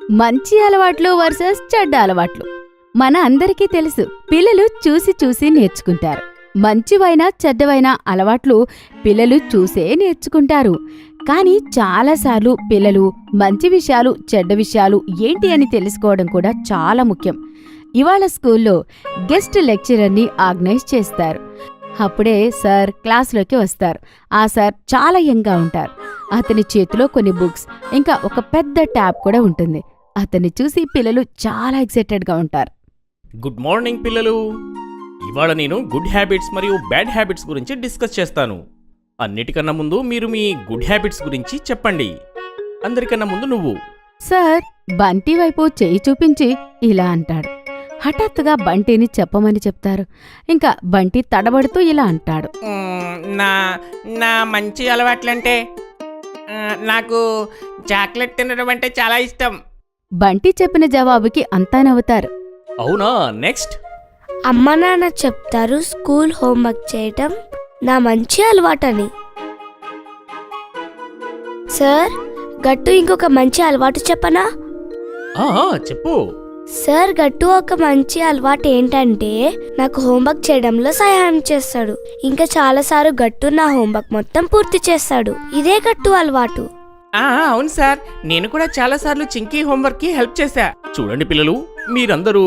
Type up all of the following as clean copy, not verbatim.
మంచి అలవాట్లు వర్సెస్ చెడ్డ అలవాట్లు. మన అందరికీ తెలుసు, పిల్లలు చూసి చూసి నేర్చుకుంటారు. మంచివైనా చెడ్డవైనా అలవాట్లు పిల్లలు చూసే నేర్చుకుంటారు. కానీ చాలాసార్లు పిల్లలు మంచి విషయాలు చెడ్డ విషయాలు ఏంటి అని తెలుసుకోవడం కూడా చాలా ముఖ్యం. ఇవాళ స్కూల్లో గెస్ట్ లెక్చరర్ని ఆర్గనైజ్ చేస్తారు. అప్పుడే సార్ క్లాస్లోకి వస్తారు. ఆ సార్ చాలా యంగ్గా ఉంటారు. అతని చేతిలో కొన్ని బుక్స్ ఇంకా ఒక పెద్ద ట్యాబ్ కూడా ఉంటుంది. అతన్ని చూసి పిల్లలు చాలా ఎక్సైటెడ్గా ఉంటారు. గుడ్ మార్నింగ్ పిల్లలు. ఇవాళ నేను గుడ్ హ్యాబిట్స్ మరియు బ్యాడ్ హ్యాబిట్స్ గురించి డిస్కస్ చేస్తాను. అన్నిటికన్నా ముందు మీరు మీ గుడ్ హ్యాబిట్స్ గురించి చెప్పండి. అందరికన్నా ముందు నువ్వు. సార్ బంటి వైపు చేయి చూపించి ఇలా అంటాడు. హఠాత్తుగా బంటిని చెప్పమని చెప్తారు. ఇంకా బంటి తడబడుతూ ఇలా అంటాడు. నా నా మంచి అలవాట్లంటే నాకు చాక్లెట్ తినడం అంటే చాలా ఇష్టం. బంటి చెప్పిన జవాబుకి అంతా నవ్వుతారు. అవునా, నెక్స్ట్. అమ్మ నాన్న చెప్తారు స్కూల్ హోంవర్క్ చేయటం నా మంచి అలవాటని. సార్ గట్టు ఇంకొక మంచి అలవాటు చెప్పనా? చెప్పు. సార్ గట్టు ఒక మంచి అలవాటు ఏంటంటే నాకు హోంవర్క్ చేయడంలో సహాయం చేస్తాడు. ఇంకా చాలాసార్లు గట్టు నా హోంవర్క్ మొత్తం పూర్తి చేస్తాడు. ఇదే గట్టు అలవాటు. అవును సార్, నేను కూడా చాలాసార్లు చింకీ హోంవర్క్ కి హెల్ప్ చేశా. చూడండి పిల్లలు, మీరందరూ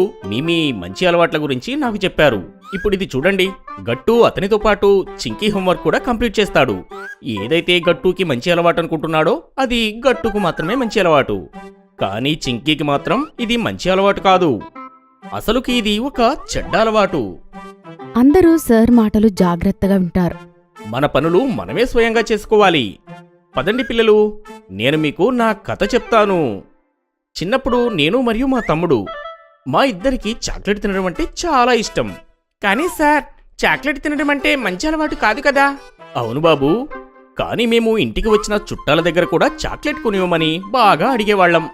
మీ మంచి అలవాట్ల గురించి నాకు చెప్పారు. ఇప్పుడు ఇది చూడండి, గట్టు అతనితో పాటు చింకీ హోంవర్క్ కూడా కంప్లీట్ చేస్తాడు. ఏదైతే గట్టుకి మంచి అలవాటు అనుకుంటున్నాడో అది గట్టుకు మాత్రమే మంచి అలవాటు. కానీ చింకీకి మాత్రం ఇది మంచి అలవాటు కాదు. అసలుకి ఇది ఒక చెడ్డ అలవాటు. అందరూ సార్ మాటలు జాగ్రత్తగా వింటారు. మన పనులు మనమే స్వయంగా చేసుకోవాలి. పదండి పిల్లలు, నేను మీకు నా కథ చెప్తాను. చిన్నప్పుడు నేను మరియు మా తమ్ముడు, మా ఇద్దరికి చాక్లెట్ తినడం అంటే చాలా ఇష్టం. కానీ సార్, చాక్లెట్ తినడం అంటే మంచి అలవాటు కాదు కదా. అవును బాబు, కానీ మేము ఇంటికి వచ్చిన చుట్టాల దగ్గర కూడా చాక్లెట్ కొనివ్వమని బాగా అడిగేవాళ్లం.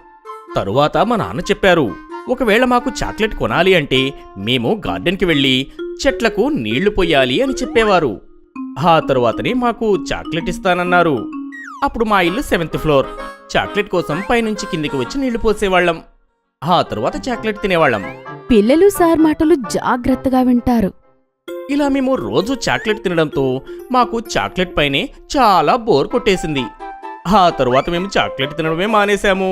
తరువాత మా నాన్న చెప్పారు, ఒకవేళ మాకు చాక్లెట్ కొనాలి అంటే మేము గార్డెన్కి వెళ్ళి చెట్లకు నీళ్లు పొయ్యాలి అని చెప్పేవారు. ఆ తరువాతనే మాకు చాక్లెట్ ఇస్తానన్నారు. అప్పుడు మా ఇల్లు 7th ఫ్లోర్. చాక్లెట్ కోసం పైనుంచి కిందికి వచ్చి నీళ్లు పోసేవాళ్లం. ఆ తరువాత చాక్లెట్ తినేవాళ్లం. పిల్లలు సార్ మాటలు జాగ్రత్తగా వింటారు. ఇలా మేము రోజు చాక్లెట్ తినడంతో మాకు చాక్లెట్ పైనే చాలా బోర్ కొట్టేసింది. ఆ తరువాత మేము చాక్లెట్ తినడమే మానేశాము.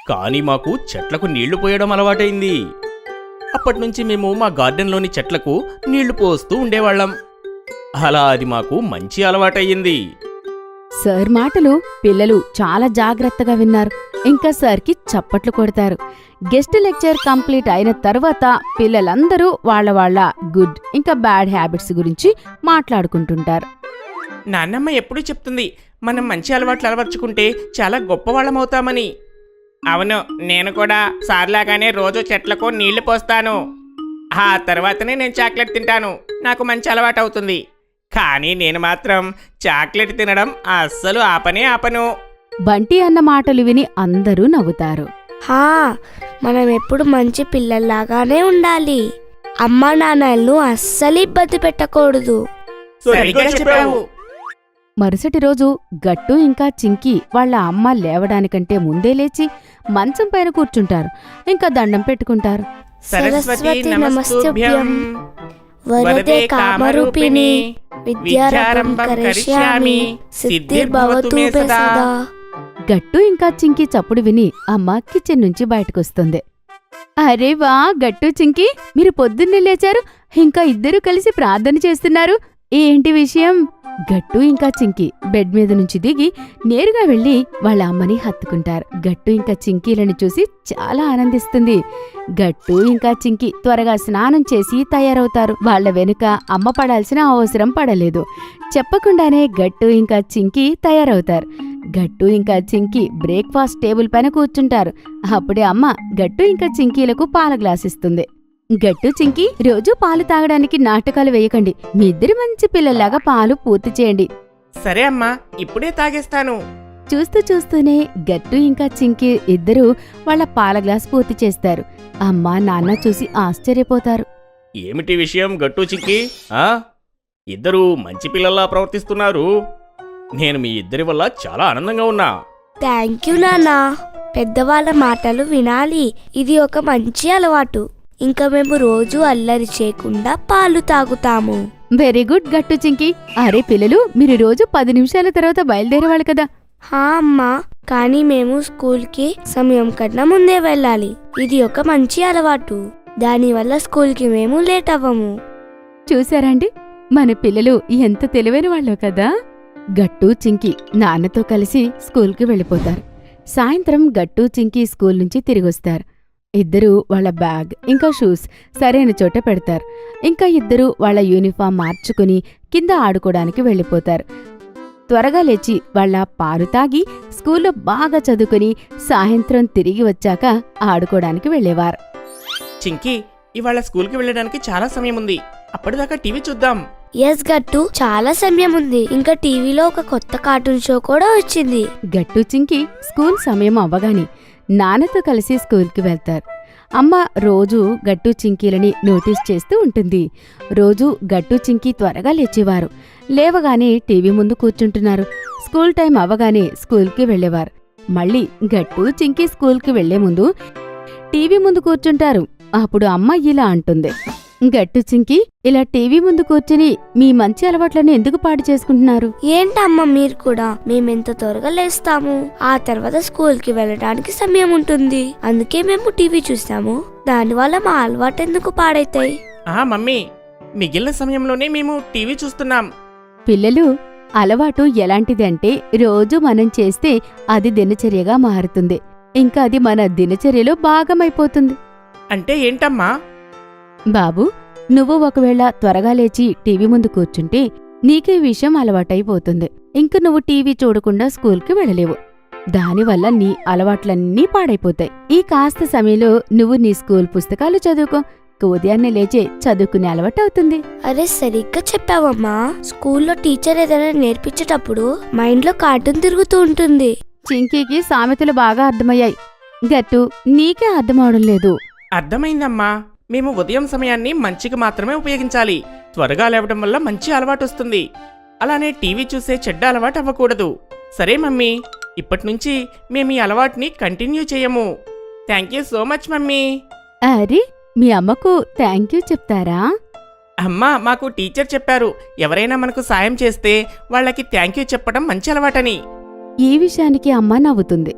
కానీ మాకు చెట్లకు నీళ్లు పోయడం అలవాటైంది. అప్పటినుంచి మేము మా గార్డెన్లోని చెట్లకు నీళ్లు పోస్తూ ఉండేవాళ్లం. అలా అది మాకు మంచి అలవాటయ్యింది. సార్ మాటలు పిల్లలు చాలా జాగ్రత్తగా విన్నారు. ఇంకా సార్కి చప్పట్లు కొడతారు. గెస్ట్ లెక్చర్ కంప్లీట్ అయిన తర్వాత పిల్లలందరూ వాళ్ళ గుడ్ ఇంకా బ్యాడ్ హ్యాబిట్స్ గురించి మాట్లాడుకుంటుంటారు. నాన్నమ్మ ఎప్పుడూ చెప్తుంది, మనం మంచి అలవాట్లు అలవర్చుకుంటే చాలా గొప్పవాళ్ళమవుతామని. అవును, నేను కూడా సార్లాగానే రోజు చెట్లకు నీళ్లు పోస్తాను. ఆ తర్వాతనే నేను చాక్లెట్ తింటాను. నాకు మంచి అలవాటు అవుతుంది. కానీ నేను మాత్రం చాక్లెట్ తినడం అస్సలు ఆపను. బంటి అన్న మాటలు విని అందరూ నవ్వుతారు. మనం ఎప్పుడు మంచి పిల్లల్లాగానే ఉండాలి. అమ్మా నాన్నలను అస్సలు ఇబ్బంది పెట్టకూడదు. సరిగ్గా చెప్పావు. మరుసటి రోజు గట్టు ఇంకా చింకీ వాళ్ళ అమ్మ లేవడానికంటే ముందే లేచి మంచం పైన కూర్చుంటారు. ఇంకా దండం పెట్టుకుంటారు. సరస్వతి నమస్తుభ్యం వరదే కామరూపిణి విద్యారంభం కరిష్యామి సిద్ధిర్భవతు మే సదా. గట్టు ఇంకా చింకీ చప్పుడు విని అమ్మ కిచెన్ నుంచి బయటకొస్తుంది. అరే వా గట్టు చింకీ, మీరు పొద్దున్నే లేచారు, ఇంకా ఇద్దరూ కలిసి ప్రార్థన చేస్తున్నారు. ఏంటి విషయం? గట్టు ఇంకా చింకీ బెడ్ మీద నుంచి దిగి నేరుగా వెళ్లి వాళ్ళ అమ్మని హత్తుకుంటారు. గట్టు ఇంకా చింకీలను చూసి చాలా ఆనందిస్తుంది. గట్టు ఇంకా చింకీ త్వరగా స్నానం చేసి తయారవుతారు. వాళ్ళ వెనుక అమ్మ పడాల్సిన అవసరం పడలేదు. చెప్పకుండానే గట్టు ఇంకా చింకీ తయారవుతారు. గట్టు ఇంకా చింకీ బ్రేక్ఫాస్ట్ టేబుల్ పైన కూర్చుంటారు. అప్పుడే అమ్మ గట్టు ఇంకా చింకీలకు పాల గ్లాస్ ఇస్తుంది. గట్టు చింకీ, రోజు పాలు తాగడానికి నాటకాలు వేయకండి. మీ ఇద్దరు మంచి పిల్లల్లాగా పాలు పూర్తి చేయండి. సరే అమ్మా, ఇప్పుడే తాగేస్తాను. చూస్తూనే గట్టు ఇంకా చింకీ ఇద్దరూ వాళ్ళ పాల గ్లాస్ పూర్తి చేస్తారు. అమ్మ నాన్న చూసి ఆశ్చర్యపోతారు. ఏమిటి విషయం గట్టు చింకీ? ఇద్దరూ మంచి పిల్లల్లా ప్రవర్తిస్తున్నారు. నేను మీ ఇద్దరి వల్ల చాలా ఆనందంగా ఉన్నా. థ్యాంక్ యూ నాన్నా. పెద్దవాళ్ళ మాటలు వినాలి. ఇది ఒక మంచి అలవాటు. ఇంకా మేము రోజు అల్లరి చేయకుండా పాలు తాగుతాము. వెరీ గుడ్ గట్టు చింకి. అరే పిల్లలు, మీరు రోజు 10 నిమిషాల తర్వాత బయలుదేరేవాళ్ళు కదా. హా అమ్మా, కానీ మేము స్కూల్కి సమయం కన్నా ముందే వెళ్ళాలి. ఇది ఒక మంచి అలవాటు. దానివల్ల స్కూల్కి మేము లేట్ అవ్వము. చూసారండి, మన పిల్లలు ఎంత తెలివైన వాళ్ళు కదా. గట్టు చింకి నాన్నతో కలిసి స్కూల్కి వెళ్ళిపోతారు. సాయంత్రం గట్టు చింకి స్కూల్ నుంచి తిరిగొస్తారు. ఇద్దరూ వాళ్ళ బ్యాగ్ ఇంకా షూస్ సరైన చోట పెడతారు. ఇంకా ఇద్దరూ వాళ్ళ యూనిఫామ్ మార్చుకుని కింద ఆడుకోవడానికి వెళ్ళిపోతారు. త్వరగా లేచి వాళ్ళ పాలు తాగి స్కూల్లో బాగా చదువుకుని సాయంత్రం తిరిగి వచ్చాక ఆడుకోవడానికి వెళ్ళేవారు. చింకీ, ఇవాళ స్కూల్కి వెళ్ళడానికి చాలా సమయం ఉంది. అప్పటిదాకా టీవీ చూద్దాం. ఎస్ గట్టు, చాలా సమయం ఉంది. ఇంకా టీవీలో ఒక కొత్త కార్టూన్ షో కూడా వచ్చింది. గట్టు చింకి స్కూల్ సమయం అవ్వగానే నాన్నతో కలిసి స్కూల్కి వెళ్తారు. అమ్మ రోజూ గట్టు చింకీలని నోటీస్ చేస్తూ ఉంటుంది. రోజూ గట్టు చింకీ త్వరగా లేచేవారు. లేవగానే టీవీ ముందు కూర్చుంటున్నారు. స్కూల్ టైం అవ్వగానే స్కూల్కి వెళ్ళేవారు. మళ్ళీ గట్టు చింకీ స్కూల్కి వెళ్లే ముందు టీవీ ముందు కూర్చుంటారు. అప్పుడు అమ్మ ఇలా అంటుంది, గట్టు చింకి, ఇలా టీవీ ముందు కూర్చుని మీ మంచి అలవాట్లను ఎందుకు పాడు చేసుకుంటున్నారు? ఏంటమ్మా మీరు కూడా? మేమెంత త్వరగా లేస్తాము. ఆ తర్వాత స్కూల్కి వెళ్ళడానికి సమయం ఉంటుంది. అందుకే మేము టీవీ చూస్తాము. దానివల్ల మా అలవాటు ఎందుకు పాడైతాయి? మమ్మీ, మిగిలిన సమయంలోనే మేము టీవీ చూస్తున్నాం. పిల్లలు, అలవాటు ఎలాంటిది అంటే రోజు మనం చేస్తే అది దినచర్యగా మారుతుంది. ఇంకా అది మన దినచర్యలో భాగమైపోతుంది. అంటే ఏంటమ్మా? బాబు, నువ్వు ఒకవేళ త్వరగా లేచి టీవీ ముందు కూర్చుంటే నీకే విషయం అలవాటైపోతుంది. ఇంక నువ్వు టీవీ చూడకుండా స్కూల్కి వెళ్ళలేవు. దానివల్ల నీ అలవాట్లన్నీ పాడైపోతాయి. ఈ కాస్త సమయంలో నువ్వు నీ స్కూల్ పుస్తకాలు చదువుకో. ఉదయాన్నే లేచే చదువుకునే అలవాటు అవుతుంది. అరే, సరిగ్గా చెప్పావమ్మా. స్కూల్లో టీచర్ ఏదైనా నేర్పించేటప్పుడు మైండ్లో కార్టూన్ తిరుగుతూ ఉంటుంది. చింకీకి సామెతలు బాగా అర్థమయ్యాయి. గట్టు, నీకే అర్థమవడం లేదు. అర్థమైందమ్మా. మేము ఉదయం సమయాన్ని మంచికి మాత్రమే ఉపయోగించాలి. త్వరగా లేవడం వల్ల మంచి అలవాటు వస్తుంది. అలానే టీవీ చూసే చెడ్డ అలవాటు అవ్వకూడదు. సరే మమ్మీ, ఇప్పటినుంచి మేము ఈ అలవాటుని కంటిన్యూ చేయము. Thank you so much mummy. అరే, మీ అమ్మకు థ్యాంక్ యూ చెప్తారా? అమ్మా, మాకు టీచర్ చెప్పారు, ఎవరైనా మనకు సాయం చేస్తే వాళ్ళకి థ్యాంక్ యూ చెప్పడం మంచి అలవాటని. ఈ విషయానికి అమ్మ నవ్వుతుంది.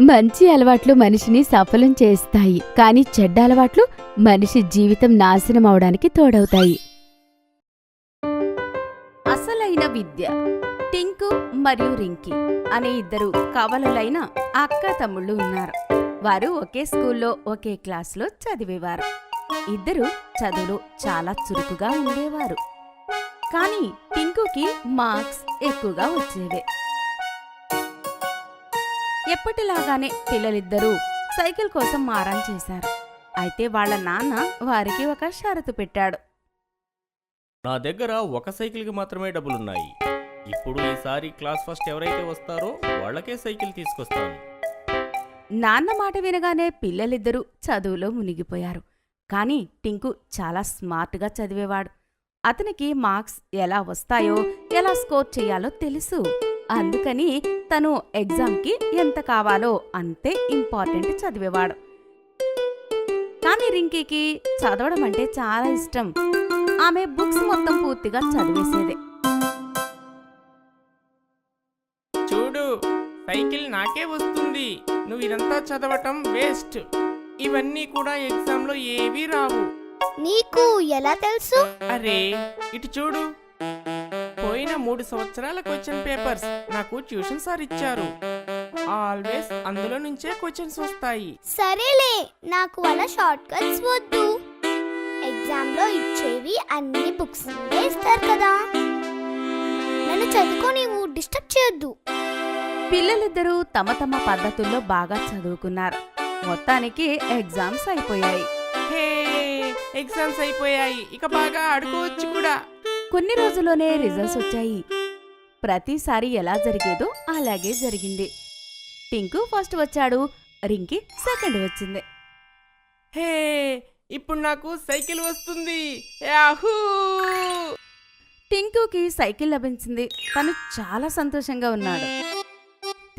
మంచి అలవాట్లు మనిషిని సఫలం చేస్తాయి, కానీ చెడ్డ అలవాట్లు మనిషి జీవితం నాశనం అవడానికి తోడవుతాయి. అసలైన విద్య. టింకు మరియు రింకీ అనే ఇద్దరు కవలలైన అక్క తమ్ముళ్ళు ఉన్నారు. వారు ఒకే స్కూల్లో ఒకే క్లాసులో చదివేవారు. ఇద్దరు చదువులో చాలా చురుకుగా ఉండేవారు. కానీ టింకుకి మార్క్స్ ఎక్కువగా వచ్చేవే. ఎప్పటిలాగానే పిల్లలిద్దరూ సైకిల్ కోసం మారం చేశారు. అయితే వాళ్ళ నాన్న వారికి ఒక షరతు పెట్టాడు. నా దగ్గర ఒక సైకిల్కి మాత్రమే డబ్బులున్నాయి. ఇప్పుడు ఈసారి క్లాస్ ఫస్ట్ ఎవరైతే వస్తారో వాళ్ళకే సైకిల్ తీసుకొస్తాను. నాన్న మాట వినగానే పిల్లలిద్దరూ చదువులో మునిగిపోయారు. కానీ టింకు చాలా స్మార్ట్గా చదివేవాడు. అతనికి మార్క్స్ ఎలా వస్తాయో, ఎలా స్కోర్ చేయాలో తెలుసు. అందుకని తను ఎగ్జామ్కి ఎంత కావాలో అంతే ఇంపార్టెంట్ చదివేవాడు. కానీ రింకీకి చదవడం అంటే చాలా ఇష్టం. ఆమె బుక్స్ మొత్తం పూర్తిగా చదివేసేదే. చూడు, సైకిల్ నాకే వస్తుంది. నువ్వు ఇదంతా చదవటం వేస్ట్. ఇవన్నీ కూడా ఎగ్జామ్లో ఏవీ రావు. నీకు ఎలా తెలుసు? అరే, ఇటు చూడు. పోయిన 3 సంవత్సరాల క్వశ్చన్ పేపర్స్ నాకు ట్యూషన్ సార్ ఇచ్చారు. ఆల్వేస్ అందులో నుంచే క్వశ్చన్స్ వస్తాయి. సరేలే, నాకు వాళ్ళ షార్ట్ కట్స్ వద్దు. ఎగ్జామ్ లో ఇచ్చేవి అన్ని బుక్స్ ఇస్తారు కదా. నన్ను చదువుకొని డిస్టర్బ్ చేయొద్దు. పిల్లలిద్దరూ తమ తమ పద్ధతుల్లో బాగా చదువుకున్నారు. మొత్తానికి ఎగ్జామ్స్ అయిపోయాయి. హే, ఎగ్జామ్స్ అయిపోయాయి. ఇక బాగా ఆడుకోవచ్చు కూడా. కొన్ని రోజుల్లోనే రిజల్ట్స్ వచ్చాయి. ప్రతిసారి ఎలా జరిగేదో అలాగే జరిగింది. టింకు ఫస్ట్ వచ్చాడు, రింకీ సెకండ్ వచ్చింది. హే, ఇప్పుడు నాకు సైకిల్ వస్తుంది. యాహూ! టింకుకి సైకిల్ లభించింది. తను చాలా సంతోషంగా ఉన్నాడు.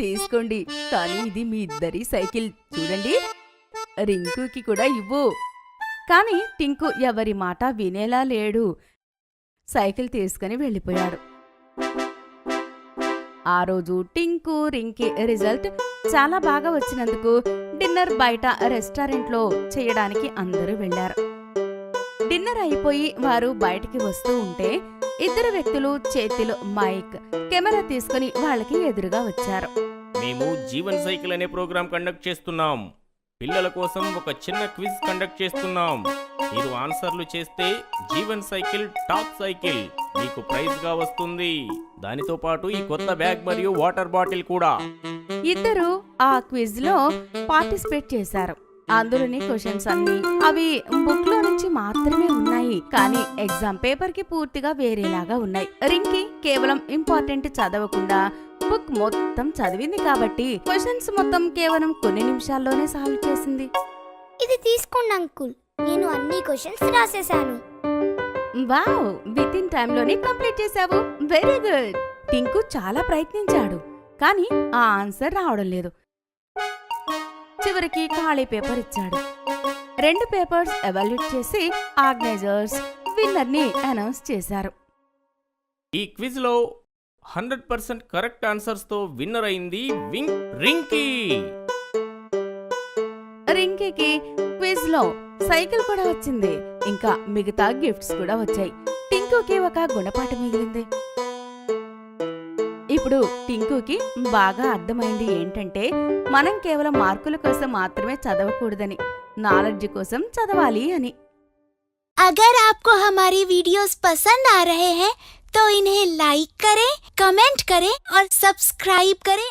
తీసుకోండి, కానీ ఇది మీ ఇద్దరి సైకిల్ చూడండి. రింకుకి కూడా ఇవ్వు. కాని టింకు ఎవరి మాట వినేలా లేడు. సైకిల్ తీసుకుని వెళ్ళిపోయాడు. ఆ రోజు టింకు రింకి రిజల్ట్ చాలా బాగా వచ్చినందుకు డిన్నర్ బయట రెస్టారెంట్లో చేయడానికి అందరూ వెళ్లారు. డిన్నర్ అయిపోయి వారు బయటికి వస్తూ ఉంటే ఇద్దరు వ్యక్తులు చేతిలో మైక్, కెమెరా తీసుకుని వాళ్ళకి ఎదురుగా వచ్చారు. మేము జీవన్ సైకిల్ అనే ప్రోగ్రాం కండక్ట్ చేస్తున్నాం. పిల్లల కోసం ఒక చిన్న క్విజ్ కండక్ట్ చేస్తున్నాం. మీరు ఆన్సర్లు చేస్తే జీవన్ సైకిల్ టాప్ సైకిల్ మీకు ప్రైజ్ గా వస్తుంది. దానితో పాటు ఈ కొత్త బ్యాగ్ మరియు వాటర్ బాటిల్ కూడా. ఇద్దరు ఆ క్విజ్ లో పార్టిసిపేట్ చేశారు. అందులోని క్వశ్చన్స్ అన్ని అవి బుక్ లో నుంచి మాత్రమే ఉన్నాయి, కానీ ఎగ్జామ్ పేపర్ కి పూర్తిగా వేరేలాగా ఉన్నాయి. రింకి కేవలం ఇంపార్టెంట్ చదవకుండా బుక్ మొత్తం చదివింది కాబట్టి క్వశ్చన్స్ మొత్తం కేవలం కొన్ని నిమిషాల్లోనే సాల్వ్ చేసింది. ఇది తీసుకోండి అంకుల్, నేను అన్ని క్వశ్చన్స్ రాసేశాను. వావ్, విత్ ఇన్ టైమ్ లోనే కంప్లీట్ చేశావు. Very good. టింకు చాలా ప్రయత్నించాడు, కానీ ఆ ఆన్సర్ రావడం లేదు. చివరికి ఖాళీ పేపర్ ఇచ్చాడు. 2 పేపర్స్ ఎవాల్యూట్ చేసి ఆర్గనైజర్స్ విన్నర్ ని అనౌన్స్ చేశారు. ఈ క్విజ్ లో 100% కరెక్ట్ ఆన్సర్స్ తో విన్నర్ అయింది రింకీ. రింకీకి క్విజ్ లో సైకిల్ కూడా వచ్చింది, ఇంకా మిగతా గిఫ్ట్స్ కూడా వచ్చాయి. టింకుకి ఒక గుణపాఠం మిగిలింది. ఇప్పుడు టింకుకి బాగా అర్థమైంది ఏంటంటే మనం కేవలం మార్కుల కోసం మాత్రమే చదవకూడదని, నాలెడ్జ్ కోసం చదవాలి అని. अगर आपको हमारी वीडियोस पसंद आ रहे हैं तो इन्हें लाइक करें, कमेंट करें और सब्सक्राइब करें